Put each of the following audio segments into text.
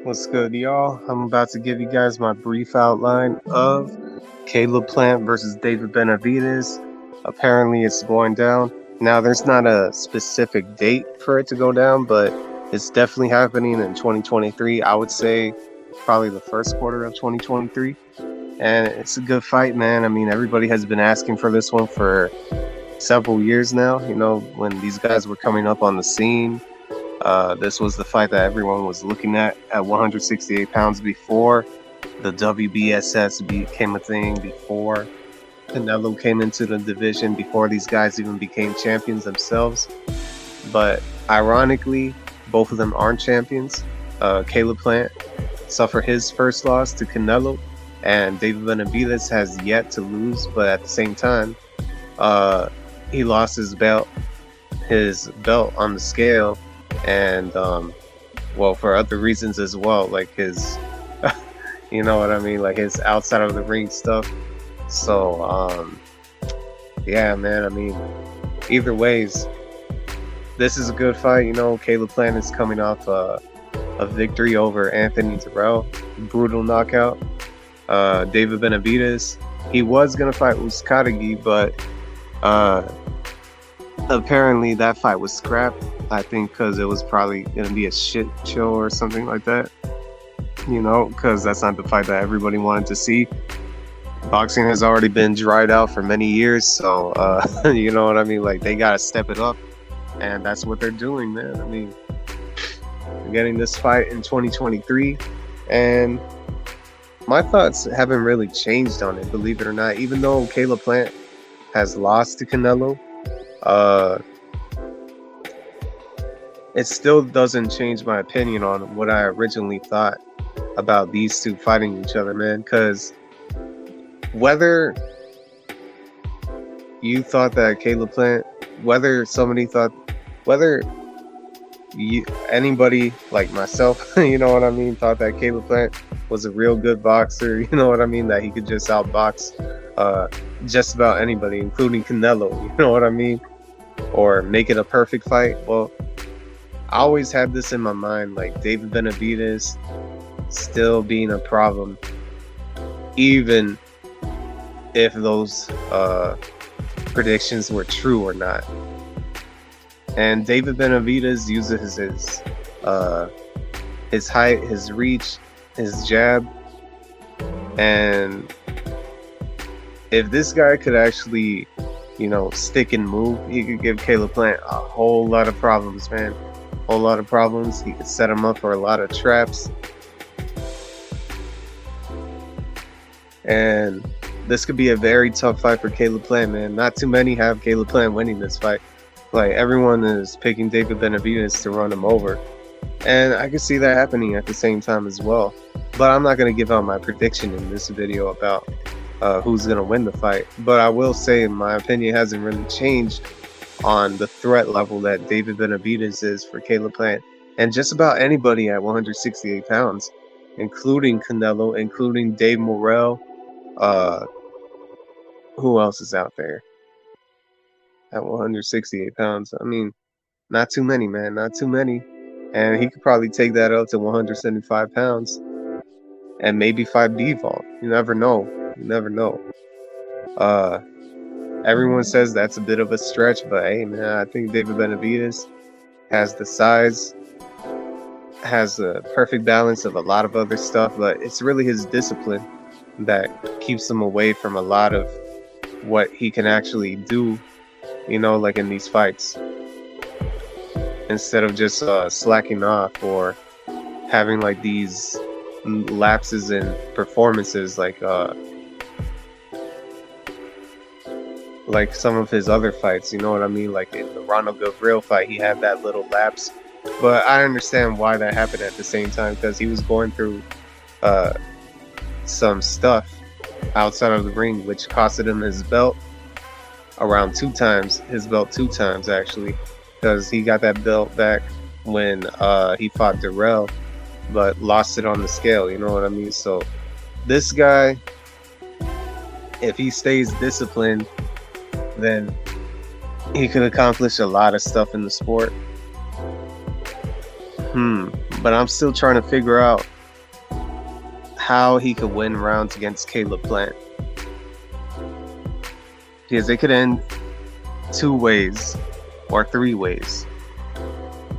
What's good, y'all? I'm about to give you guys my brief outline of Caleb Plant versus David Benavidez. Apparently, it's going down. Now, there's not a specific date for it to go down, but it's definitely happening in 2023. I would say probably the first quarter of 2023. And it's a good fight, man. I mean, everybody has been asking for this one for several years now. You know, when these guys were coming up on the scene, this was the fight that everyone was looking at 168 pounds before the WBSS became a thing, before Canelo came into the division, before these guys even became champions themselves. But ironically, both of them aren't champions. Caleb Plant suffered his first loss to Canelo, and David Benavidez has yet to lose, but at the same time, he lost his belt on the scale, and well, for other reasons as well, like his you know what I mean, like his outside of the ring stuff. So yeah, man, I mean, either ways, this is a good fight. You know, Caleb Plant is coming off a victory over Anthony Terrell, brutal knockout. David Benavidez, he was gonna fight Uskadagi, but apparently that fight was scrapped. I think because it was probably gonna be a shit show or something like that. You know, because that's not the fight that everybody wanted to see. Boxing has already been dried out for many years, so you know what I mean. Like, they gotta step it up, and that's what they're doing, man. I mean, they're getting this fight in 2023, and my thoughts haven't really changed on it, believe it or not. Even though Caleb Plant has lost to Canelo, it still doesn't change my opinion on what I originally thought about these two fighting each other, man. Because whether you thought that Caleb Plant, whether anybody like myself, you know what I mean, thought that Caleb Plant was a real good boxer, you know what I mean, that he could just outbox just about anybody, including Canelo, you know what I mean, or make it a perfect fight. Well, I always had this in my mind, like David Benavidez still being a problem, even if those predictions were true or not. And David Benavidez uses his height, his reach, his jab, and if this guy could actually, you know, stick and move, he could give Caleb Plant a whole lot of problems, man. Whole lot of problems. He could set him up for a lot of traps. And this could be a very tough fight for Caleb Plant, man. Not too many have Caleb Plant winning this fight. Like, everyone is picking David Benavidez to run him over. And I can see that happening at the same time as well. But I'm not going to give out my prediction in this video about who's going to win the fight. But I will say my opinion hasn't really changed on the threat level that David Benavidez is for Caleb Plant, and just about anybody at 168 pounds, including Canelo, including Dave Morrell. Who else is out there at 168 pounds? I mean, not too many, man, not too many. And he could probably take that up to 175 pounds and maybe fight Default. You never know. You never know. Everyone says that's a bit of a stretch, but hey, man, I think David Benavidez has the size, has a perfect balance of a lot of other stuff, but it's really his discipline that keeps him away from a lot of what he can actually do, you know, like in these fights. Instead of just slacking off or having like these lapses in performances, like some of his other fights, you know what I mean? Like in the Ronald Gavril fight, he had that little lapse. But I understand why that happened at the same time, because he was going through some stuff outside of the ring, which costed him his belt around two times, actually, because he got that belt back when he fought Darrell, but lost it on the scale, you know what I mean? So this guy, if he stays disciplined, then he could accomplish a lot of stuff in the sport. But I'm still trying to figure out how he could win rounds against Caleb Plant. Because it could end 2 ways or 3 ways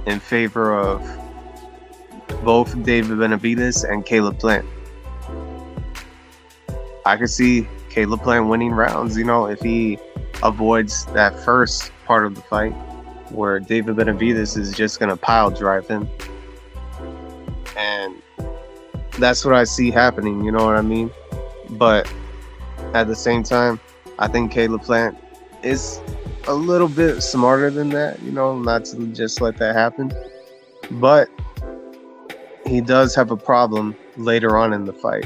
in favor of both David Benavidez and Caleb Plant. I could see Caleb Plant winning rounds, if he avoids that first part of the fight where David Benavidez is just going to pile drive him. And that's what I see happening, you know what I mean? But at the same time, I think Caleb Plant is a little bit smarter than that, not to just let that happen. But he does have a problem later on in the fight,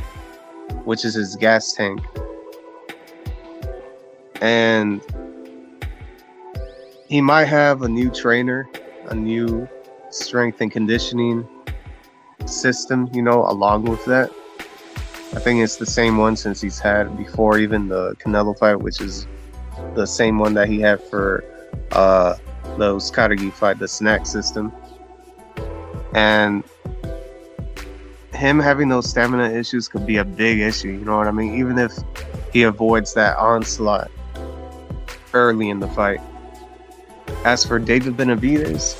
which is his gas tank. And he might have a new trainer, a new strength and conditioning system, along with that. I think it's the same one since he's had before even the Canelo fight, which is the same one that he had for the Oscaragi fight, the snack system. And him having those stamina issues could be a big issue, you know what I mean? Even if he avoids that onslaught early in the fight. As for David Benavidez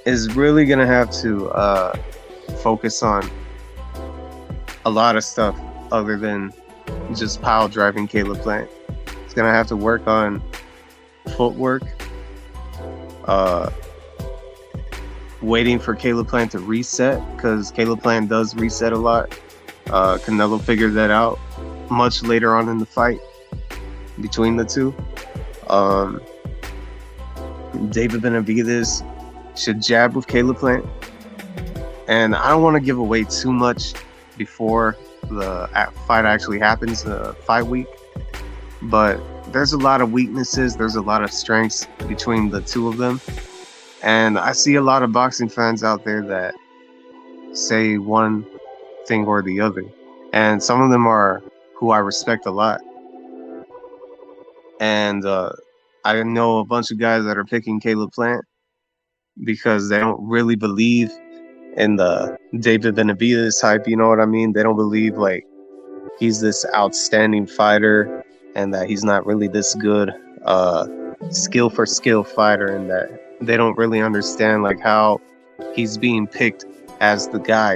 is really going to have to focus on a lot of stuff other than just pile driving Caleb Plant. He's going to have to work on footwork, waiting for Caleb Plant to reset, because Caleb Plant does reset a lot. Canelo figured that out much later on in the fight between the two. David Benavidez should jab with Caleb Plant. And I don't want to give away too much before the fight actually happens, fight week. But there's a lot of weaknesses. There's a lot of strengths between the two of them. And I see a lot of boxing fans out there that say one thing or the other. And some of them are who I respect a lot. And I know a bunch of guys that are picking Caleb Plant because they don't really believe in the David Benavidez hype, you know what I mean? They don't believe like he's this outstanding fighter and that he's not really this good skill for skill fighter, and that they don't really understand like how he's being picked as the guy,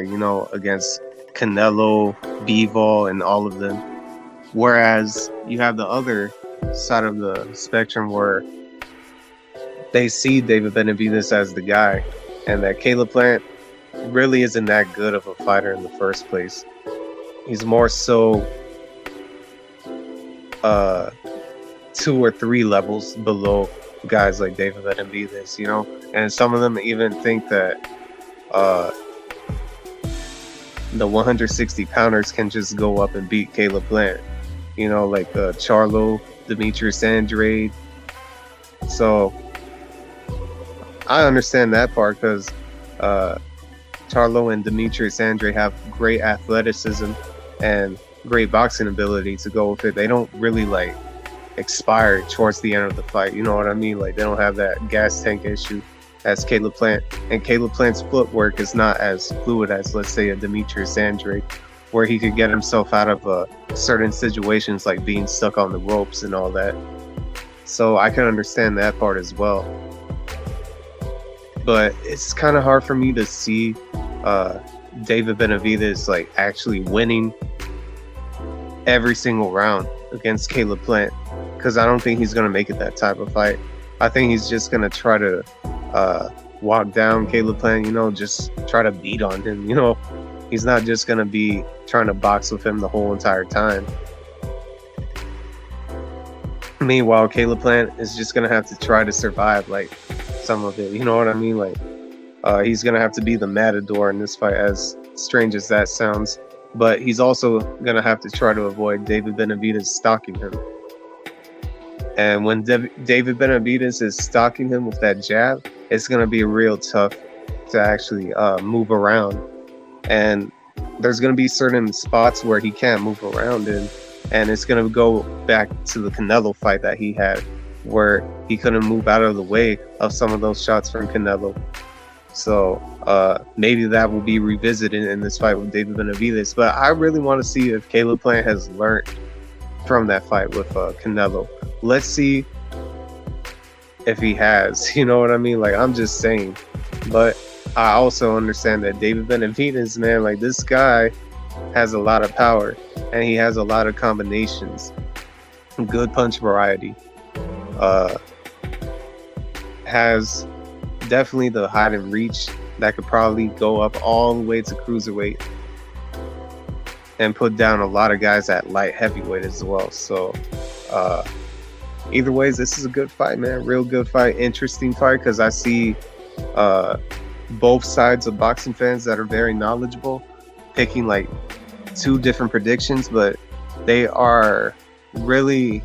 against Canelo, Bivol, and all of them. Whereas you have the other side of the spectrum where they see David Benavidez as the guy, and that Caleb Plant really isn't that good of a fighter in the first place. He's more so 2 or 3 levels below guys like David Benavidez, and some of them even think that the 160 pounders can just go up and beat Caleb Plant, like Charlo, Demetrius Andrade. So I understand that part, because Charlo and Demetrius Andrade have great athleticism and great boxing ability to go with it. They don't really like expire towards the end of the fight, you know what I mean? Like, they don't have that gas tank issue as Caleb Plant. And Caleb Plant's footwork is not as fluid as, let's say, a Demetrius Andrade, where he could get himself out of certain situations like being stuck on the ropes and all that. So I can understand that part as well. But it's kind of hard for me to see David Benavidez like actually winning every single round against Caleb Plant, because I don't think he's going to make it that type of fight. I think he's just going to try to walk down Caleb Plant, just try to beat on him. He's not just going to be trying to box with him the whole entire time. Meanwhile, Caleb Plant is just going to have to try to survive like some of it, you know what I mean? Like, he's going to have to be the matador in this fight, as strange as that sounds. But he's also going to have to try to avoid David Benavidez stalking him. And when David Benavidez is stalking him with that jab, it's going to be real tough to actually move around. And there's going to be certain spots where he can't move around in. And it's going to go back to the Canelo fight that he had, where he couldn't move out of the way of some of those shots from Canelo. So maybe that will be revisited in this fight with David Benavidez. But I really want to see if Caleb Plant has learned from that fight with Canelo. Let's see if he has. You know what I mean? Like, I'm just saying. But I also understand that David Benavidez, man, like, this guy has a lot of power and he has a lot of combinations. Good punch variety. Has definitely the height and reach that could probably go up all the way to cruiserweight and put down a lot of guys at light heavyweight as well. So either ways, this is a good fight, man. Real good fight, interesting fight, because I see both sides of boxing fans that are very knowledgeable picking like two different predictions, but they are really,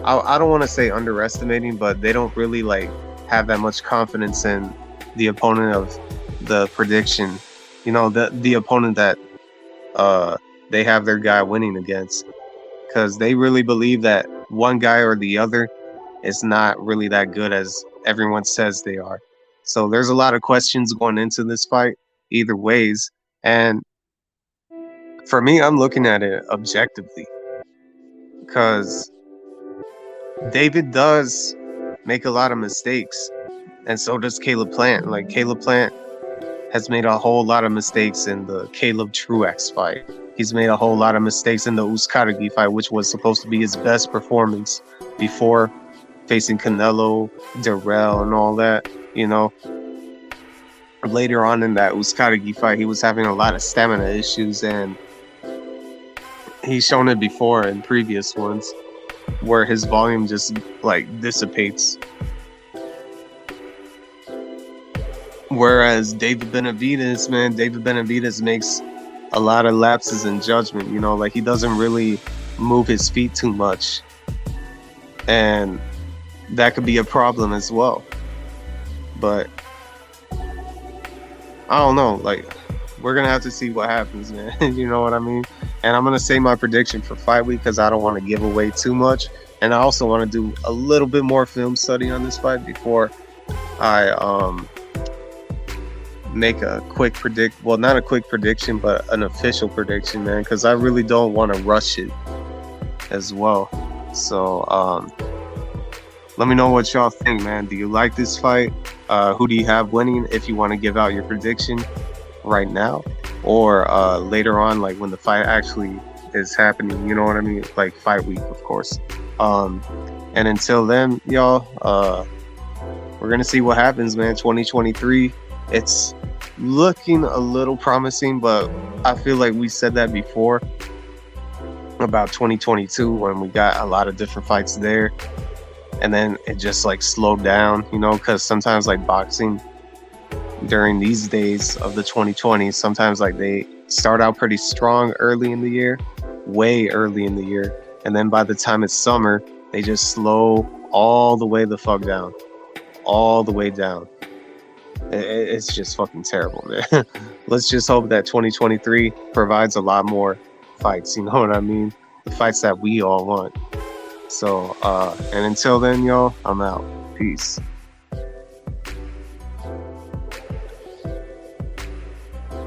I don't want to say underestimating, but they don't really like have that much confidence in the opponent of the prediction. You know, the opponent that they have their guy winning against, because they really believe that one guy or the other is not really that good as everyone says they are. So there's a lot of questions going into this fight either ways. And for me, I'm looking at it objectively, because David does make a lot of mistakes, and so does Caleb Plant. Like, Caleb Plant has made a whole lot of mistakes in the Caleb Truax fight. He's made a whole lot of mistakes in the Uzcategui fight, which was supposed to be his best performance before facing Canelo, Darrell, and all that. You know, later on in that Uzcategui fight, he was having a lot of stamina issues, and he's shown it before in previous ones where his volume just like dissipates. Whereas David Benavidez makes a lot of lapses in judgment. You know, like, he doesn't really move his feet too much, and that could be a problem as well. But I don't know, like, we're gonna have to see what happens, man. You know what I mean? And I'm gonna say my prediction for fight week because I don't want to give away too much, and I also want to do a little bit more film study on this fight before I make a quick not a quick prediction, but an official prediction, man, because I really don't want to rush it as well. So let me know what y'all think, man. Do you like this fight? Who do you have winning, if you want to give out your prediction right now, or later on, like when the fight actually is happening? You know what I mean? Like, fight week, of course. And until then, y'all, we're gonna see what happens, man. 2023, it's looking a little promising, but I feel like we said that before about 2022 when we got a lot of different fights there, and then it just like slowed down, you know, because sometimes like boxing during these days of the 2020s, sometimes like they start out pretty strong early in the year, way early in the year, and then by the time it's summer, they just slow all the way the fuck down, all the way down. It's just fucking terrible, man. Let's just hope that 2023 provides a lot more fights, you know what I mean? The fights that we all want. So and until then, y'all, I'm out. Peace.